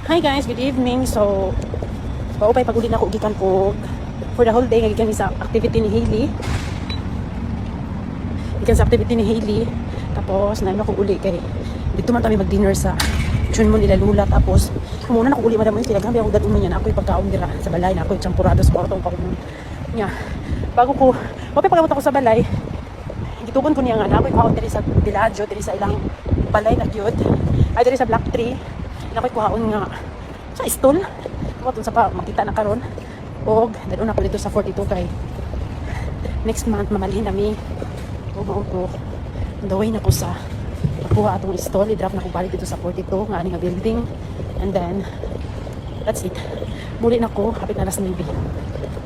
Hi guys, good evening. So, paupay pag-uli na ako gikan po for the whole day nga gikan sa activity ni Hailey. Gikan sa activity ni Hailey. Tapos na ako uli kay dito man kami mag-dinner sa tune mo nila Lula. Tapos muna na ako uli madam mo sila gambi ako dadun niya na ako pagkaon dira sa balay na ako champurado sa kwartong pa niya. Bago ko paupay pagamot ako sa balay. Gitugon ko niya nga na ako kaon diri sa Villaggio diri sa ilang balay na cute. Ay diri sa Black Tree. Nakoy kuhaon nga sa stall kuha sa pa makita na karon og dadon ako dito sa 42 kay next month mamalhin nami o mauto on the way na ko sa pagkuha atong stall i-drop na ko balik dito sa 42 nga ani nga building and then that's it muli na ko hapit na alas 9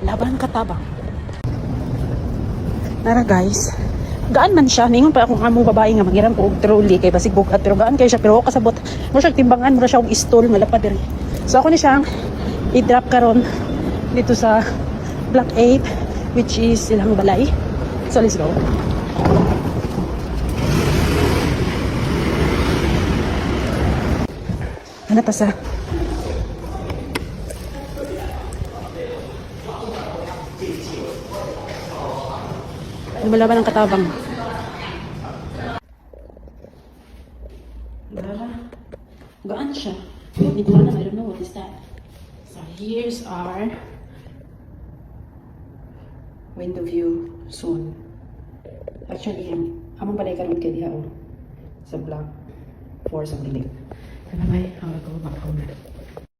laban katabang nara guys gaan man siya ningon pa akong amo babae nga mangiram ko og trolley kay basig bugat pero gaan kay siya pero kasabot mo siya timbangan mo siya og stall malapad diri so ako ni siyang i-drop karon dito sa Block 8 which is ilang balay so let's go ano ta sa lumalaban ang katabang. Gaan siya. I don't know what is that. So here's our window view soon. Actually, among balay karon kay diha sa block 4 sa building. Ano may ang ako